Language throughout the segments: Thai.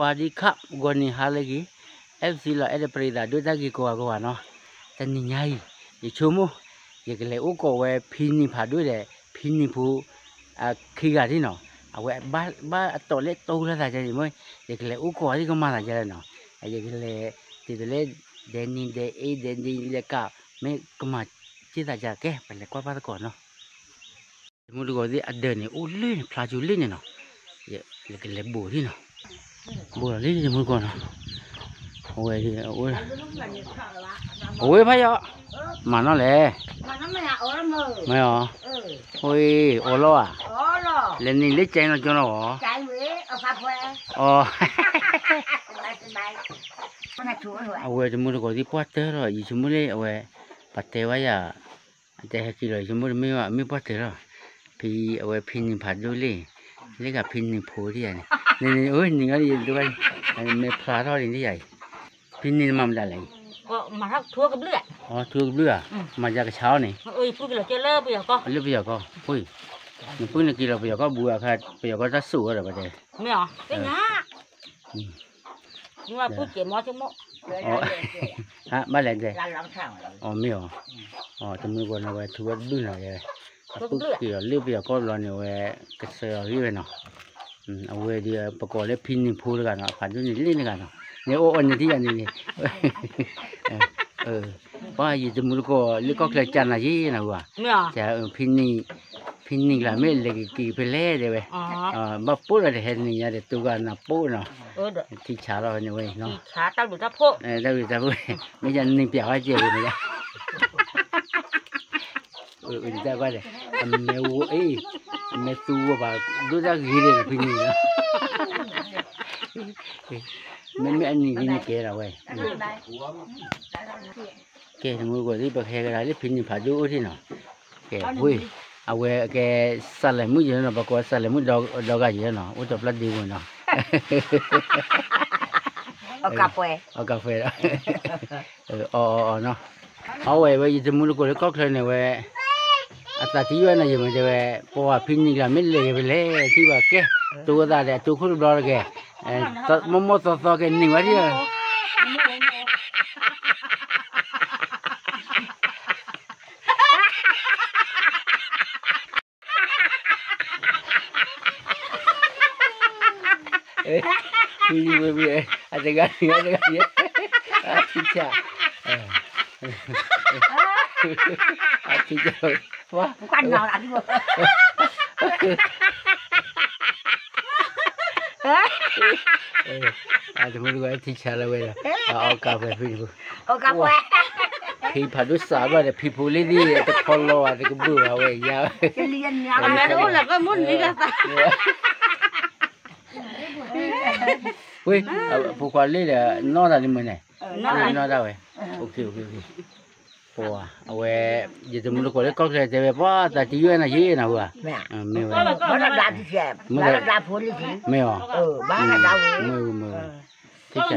ว่าดีครับกวนนี่ฮาเลยกี้FC ละเอเดปรีดาด้วยตากี้กว่าเนาะแต่นี่ไงยิ่งชั่วโมงยิ่งเลยอุกเวพินิพาด้วยเลยพินิพูขี้กันที่เนาะเอาไว้บ้าตัวเล็กโตแล้วแต่จะยังไม่ยิ่งเลยอุกที่ก็มาแต่จะเนาะยิ่งเลยที่ตัวเล็กเดนิเดเอเดนิเล็กก็ไม่ก็มาที่แต่จะแก่ไปเลยกว่าบ้านก่อนเนาะมุดก็ที่เดินเนี่ยโอ้เล่นพลาจูเล่นเนี่ยเนาะยิ่งเลยบูที่เนาะบูเล่นจะมุดก่อนเนาะโอ้ยโอ้ยพะยะมาเนาะแหละไม่หรอโอ้ยโอ้ล้อเล่นนี่เล่นใจเนาะจ้าเนาะใจเว้ยเอาคาเฟ่อ๋อเอาไว้จะมุดก็ที่ปัตเตอร์เลยยิ่งมุดเลยเอาไว้ปัตเตอร์ไว้อะแต่ให้กินเลยจะมุดไม่ปัตเตอร์หรอพี่เอาไว้พินผัดด้วยเลยเล็กกับพินผูที่ใหญ่นี่โอ้ยนี่ก็ดีด้วยไม่พลาดเท่านี้ใหญ่พินนี่มาไม่ได้เลยก็มาทักทั่วกับเลือดอ๋อทั่วกับเลือดมาจากเช้านี่พูดกันเราจะเลิกไปอย่างก็เลิกไปอย่างก็อุ้ยนี่พูดนี่กินเราไปอย่างก็บัวค่ะไปอย่างก็จะสู้อะไรประเดี๋ยวไม่หรอเป็นไงนี่ว่าพูดเกี่ยวมอชั่วโมงฮะบ้านไหนเจ๊อ๋อไม่หรออ๋อจะมีคนเอาไว้ทั่วดื้อหน่อยเลยพูดเกี่ยวเลือกไปอย่างก็รอเนี่ยไว้กระเซาะที่ไว้เนาะเอาไว้เดี๋ยวประกอบเล็บพินนี่พูดกันเนาะผ่านตัวนี้เล่นกันเนาะเนี่ยโอ้อันนี้ที่อันนี้ว่าอยู่ที่มุลก็เลือกก็เคยจันอะไรนะวะจะพินนี่ละไม่เล็กกี่เพลย์เดี๋ยวบ้าปูอะไรเห็นนี่ยาเด็ดตัวกันนะปูเนาะที่ชาเราเนี่ยเว้ยเนาะชาตั้งดูตาพูตั้งดูตาพูไม่ใช่นี่เปียกว่าเจ๋อเลยนะได้ป่ะเนี่ยเมวเมตูว่าดูจากกี่เดือนพินนี่นะไม่อันนี้นี่เกล้าเว้ยเกล้ามือก็ที่ประเทศอะไรที่พินนี่ผ่าดูที่เนาะเกล้าหุ้ยเอาไว้แกสั่งเลยมือเยอะเนาะประกอบสั่งเลยมือดอกเยอะเนาะอุตส่าห์ดีกว่าเนาะเอากาแฟแล้วเนาะเอาไว้ยี่สิบมือก็เลยก็เคยเนี่ยเว้ยอาตาที่ว่าน่ะยังไม่ได้เว้ยเพราะว่าพินนี่ละไม่เลยไปเลยที่ว่าแกตัวตาเด็กตัวคนรอแกมอต่อแกนี่ว่าที่พี่ada gani cica cica wah bukan ngau tadi bu ada mulu cica lah weh kafeพี่ผัดด้วยสาบเลยพี่ผู้เล่นนี่แต่คอลล์แต่ก็เบื่อเว้ยยาวเรียนยาวไม่รู้แล้วก็มุ่นนี่ก็ตาเฮ้ยผู้คนเล่นเนี่ยนอนอะไรมั้ยเนี่ยนอนได้เว้ยโอเคพอเอาไว้ยี่สิบมื้อก็เลยก็เลยจะไปป้าแต่ที่อยู่น่ะยี่น่ะว่ะไม่ว่ามันด่าที่แซ่บมันด่าพูดเลยสิไม่หรอบ้านด่าเว้ยมือที่จะ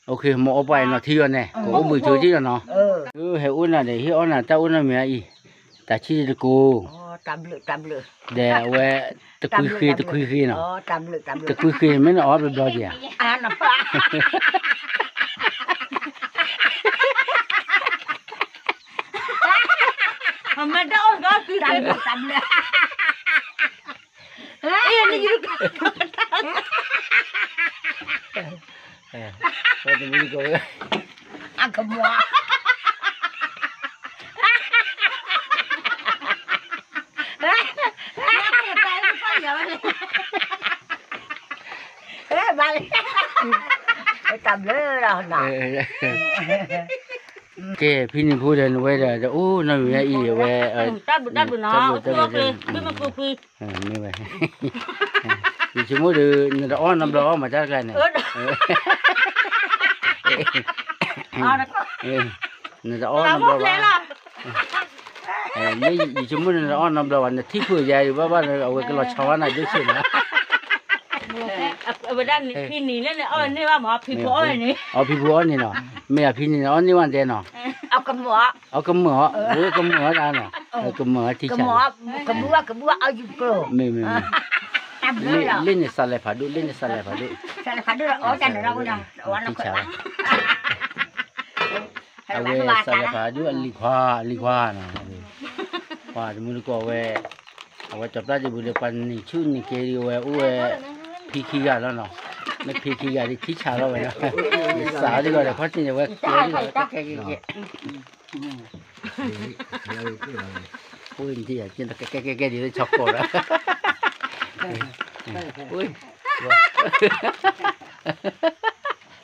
โอเคหมอไปเนาะที่อยู่เนี่ยก็มือถือที่เนาะให้อุ่นน่ะเดี๋ยวให้อุ่นน่ะตาอุ่นน่ะมีอีแต่ชี้ตะกูตำเลยเดี๋ยวเว้ยตะคุยเนาะตำเลยตะคุยไม่น่าอ๋อเป็นดอกเดียวน่ะป้ามันได้ก็คือตำเลยนี่อยู่พอจะมีก็ขโมยตำเลยเราหนาแกพี่นี่พูดเลยเว้ยแต่โอ้น่าอยู่อีเว้ยตัดบุญเนาะคุยไม่คุยไม่เว้ยยี่ชั่วโมงเดือนเราอ้อนน้ำร้อนมาจากไหนเนี่ยเราอ้อนน้ำร้อนนี่ยี่ชั่วโมงเราอ้อนน้ำร้อนที่คุยใหญ่บ้านเอาไว้ก็เราชาวนาด้วยสินะเวลาพี่นี่เนี่ยนี่ว่าหมอพี่บัวนี่พี่บัวนี่เนาะไม่พี่นี่นี่วันเดียวเนาะเอากระหม่อกระหม่อได้เนาะกระหม่อที่ฉันกระหม่อกระบัวเอาอยู่กลัวไม่ lên để xả lại phá đu lên để xả lại phá đu sao lại phải đưa ở trên nữa đâu bây giờ ở nó khỏe à về xả lại phá đu li khoa nè khoa thì muốn có về về chụp ra thì bữa được pan ni chú ni kia đi về phi khí ra đó nè mấy phi khí ra thì khí chả đâu vậy xả đi gọi là phát triển về cái ôi gì à trên cái gì đấy chọc cổ đó ui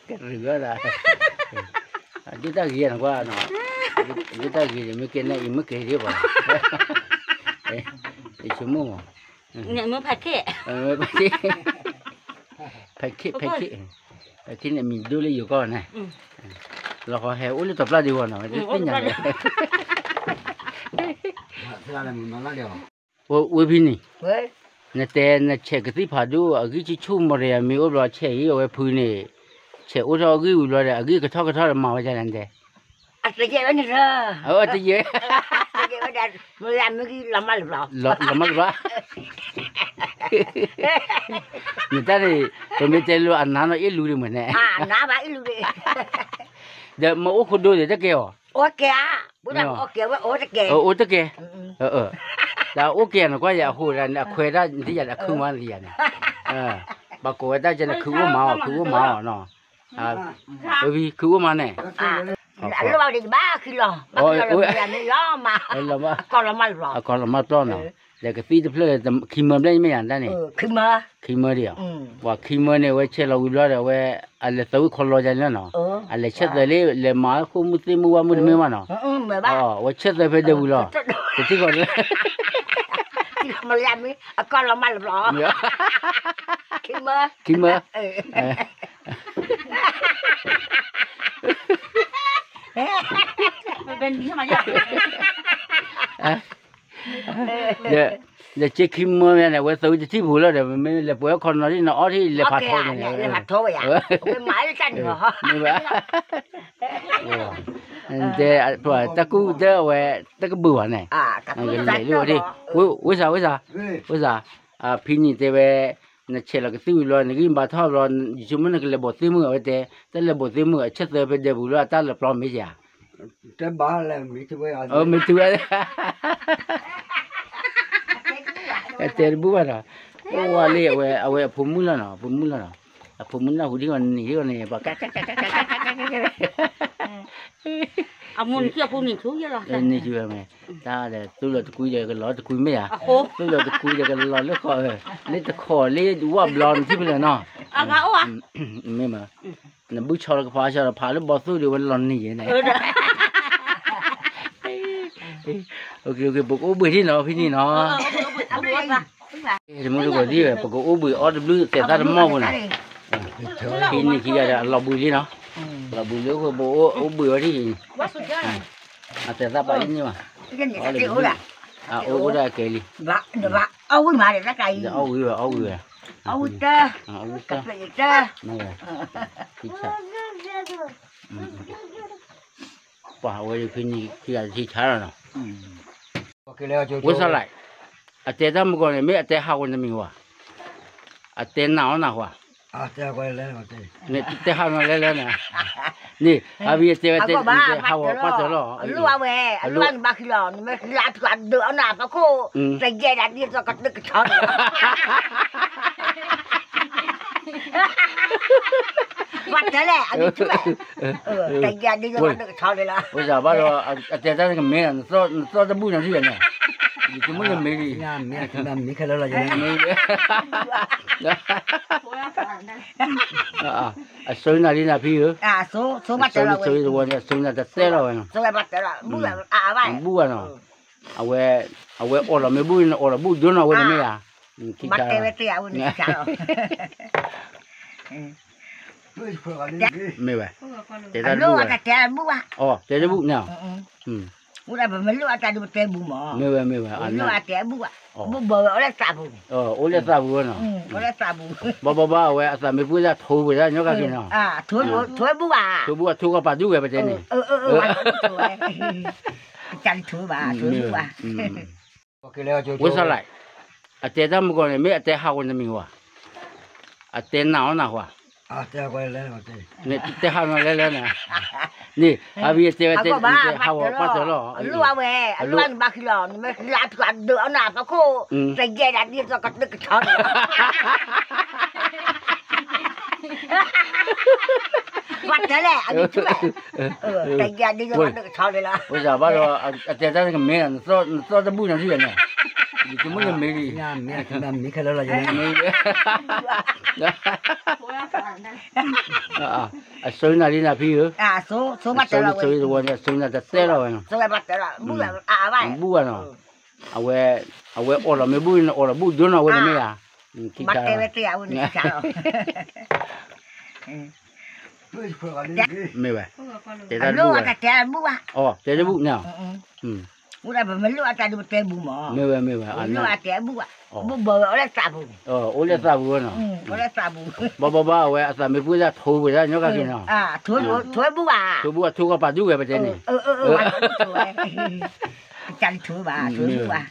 cái rửa là chúng ta ghi là qua nó chúng ta ghi mấy cái này mấy cái gì vậy thì chúng mua nhận mới phải kệ phải kệ này mình đưa lên vô con này là họ heo uống tập ra đi vào nó cái nhà này ui pin này nè tên nè che cái tí phá đu ở cái chỉ chung mà rồi mình ở đó che cái ở phu này che ở đó cái ở đó cái thao là màu cho nên thế à cái gì vậy nè cái gì cái gì vậy mới làm cái làm mal rồi làm mal rồi người ta thì tôi mới tên luôn ăn nó ít lùi đi mà nè nó bà ít lùi đi giờ mà ô khôn đôi thì chắc kêu ô kìa bữa nào ô kìa với ô tất kìa là ô kìa nó có giờ hồi là khuê ra thì giờ là khung ăn gì này bà cô ta cho là khung màu nó bởi vì khung màu này lúc bao đi ba kilo mà còn là mal rồi còn là mal rồi nè để cái phi tập lên khi mưa đây mấy anh ta này khi mưa đi à và khi mưa này về chơi lâu rồi về anh tới còn lo cho nó anh chết rồi lấy má không muốn tìm mua mà nó về chết rồi phải đâu rồi thì còn mà làm đi con là mal rồi khi mưa bên mà để chơi khi mưa này với tôi chỉ phụ là để mình là bữa con nó đi nó thì là phạt thôi này là phạt thôi vậy cái máy chăn rồi như vậy để rồi ta cứ để về ta cứ bữa này cái này luôn đi với sao pin như thế về nó chơi là cái tiêu rồi này cái bà thao rồi chúng mình cái là bộ tiêu mưa vậy thế thế là bộ tiêu mưa chết rồi bây giờ bữa là ta là plom mấy giờ cái ba là mấy thứ vậy mấy thứ vậy cái tiền bữa rồi ô lê về phụ mũi là nó phụ mũi là hụt đi còn này bà cắt ông muốn kia phụ nhìn xuống vậy rồi này chưa mày ta là tôi là tôi cúi giờ cái lọ tôi cúi mấy à tôi là tôi cúi giờ cái lọ lấy khỏi lấy đũa lon chứ bây giờ nó gạo à mấy mà nó bứt cho cái phá nó bỏ tôi điều lon này vậy này ok bộ ô bưởi đi nó phi đi nó thì muốn được gì bộ ô bưởi ở blue để ta nó mau này phi này kia là lò bưởi đi nó lò bưởi nếu bộ ô bưởi đi để ta bảo như mà ô đây kể đi ôi mà để ra cây ôi ta này thì sao bảo ơi khi là thì chả rồi nào sao lại tết đó một con này tết hao con mình à tết nào tết quay lên mà nè tết hao nó lên nè nè bây giờ tết hao bắt rồi lúc về lúc ăn 3 kilo mới làm toàn được nào có cô thành dây đặt đi cho cắt được cái thon bắt thế này anh đi chú này thành dây đi cho cắt được cái thon này là bây giờ bắt đầu tết đó cái mẹ nó nó bùn làm gì này thì muốn làm gì làm cái đó là gì số nào đi là phi ư số bắt rồi số nào đặt xe rồi số này bắt rồi bù vậy bù à nó về ở là mấy bù vô nào về mấy à bắt cái về tiệt bù này sao mấy vậy để ta bù à ta bù à để bù nào bù là mình lúc ta đi một bù mà mấy vậy anh lúc ta bù à bù bờ ở đây sa bù ở đây sa bù nó ở đây sa bù ba vậy sa mấy bù ra thua vậy ra nhớ cái gì nào thua bù à thua cái bà du vậy bên này chăn thua bù à với sao lại แต่ถ้ามึงก่อนเนี่ยไม่แต่หาวันจะมีวะแต่หนาวหนาววะ 啊，这过来了，这。 เนี่ยแต่หาวันแล้วนะนี่อาบีแต่หาวันปัดแล้ว ลูกเว้ยลูกบ้าขี้หลอนไม่ลาดกันเดือดหนาปะโคแต่แย่ดันนี่จะกัดดึกช็อตวัดนั่นแหละอันนี้ช่วยแต่แย่นี่จะกัดดึกช็อตเลยล่ะ 为啥？把说แต่ถ้า那个没人，说这不能去呢，你怎么也没理？那没看到了，现在。没收那里那批油，收bắt được rồi 收我那收那在晒了完了， 收bắt được rồi不là vậy 不完了，我饿了没不呢，饿了不就那我那没呀，bắt được cái tiêu này sao 没呗，在那 ลู 录 กจะแก่บุ้ะ 哦，在这录呢，บุ้ะแบบไม่รู้อาจารย์ดูเต็มบุ้มั้ง 没呗没呗，啊 ลูก 那 อาจารย์บุ้ะบุ้เบอร์อะไรสับบุ้ 我来啥不呢？ อะไรสับบุ้ 我啥没不在头不在你看见了？ ถวยบุ้ะ 头个把酒给不在呢？จันถวยบ่ะถวยบุ้ะ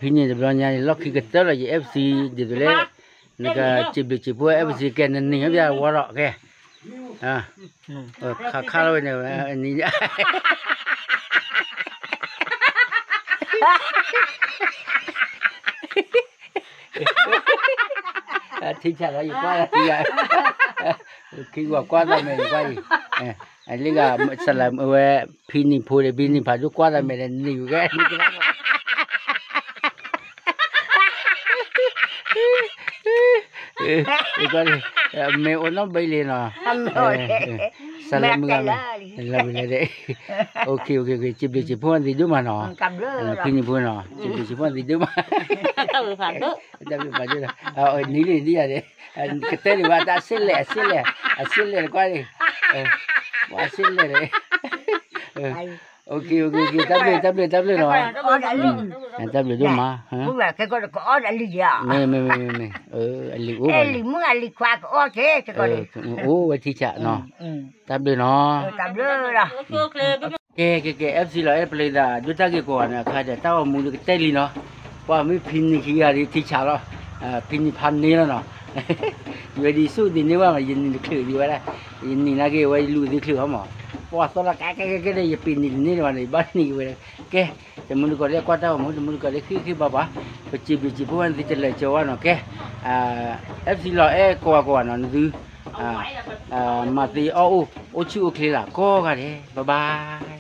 พี่นี่จะบอกอย่างนี้ล็อกขี้กระตุ้นเลย FC เดี๋ยวเลยนี่ก็จิบพวก FC แกนั่นนี่เขาจะหัวเราะแกข้าเลยเนี่ยอันนี้ทิ้งฉากแล้วอยู่กว่าที่ใหญ่คิดว่ากว่าทำไมกว่าอันนี้ก็สลับเอาไว้พี่นี่พูดเลยพี่นี่พาดูกว่าทำไมนี่อยู่แค่นี้ก็ก็ไม่โอนน้ำไปเลยนะสลับมือกันแล้วไปเลยโอเคจิบพูดดีดูมาเนาะพี่นี่พูดเนาะจิบพูดดีดูมาจะไปผ่านด้วยนะนี่เลยนี่อะไรก็เตะดีว่าจะเสียเลยกว่าเลยว่าเสียเลยโอเคจับเลยเนาะจับเลยดูมาฮะ บุ้ะแค่ก็อ้อนอะไรอย่าง ไม่อันนี้โอ้ มึงอะไรคว้าก็อ้อเจ๊ก็เลย โอ้วิธีจะเนาะจับเลยเนาะ จับเลยล่ะ แก FC เราเอเปรดาดูตาเกก่อนนะค่ะแต่ถ้าว่ามูลก็เตลีเนาะว่าไม่พินนี่คืออะไรที่ชาเนาะพินพันนี้แล้วเนาะอยู่ดีสู้ดีนี่ว่ามันยินนี่คือดีไว้ละยินนี่นะแกไว้รู้ดีคือเขาหมอว่าตอนละแกได้ยินพินนี่วันนี้บ้านนี่ไว้แกแต่มูลก็เรียกว่าถ้าว่ามูลก็เรียกคือบ้าบ้าไปจีบพวกนั้นที่จะเลยเจ้าว่าเนาะแกFC เราเอก่อนเนาะดูมาตีโอ้ชิโอเคล่ะก็กันเลยบ๊ายบาย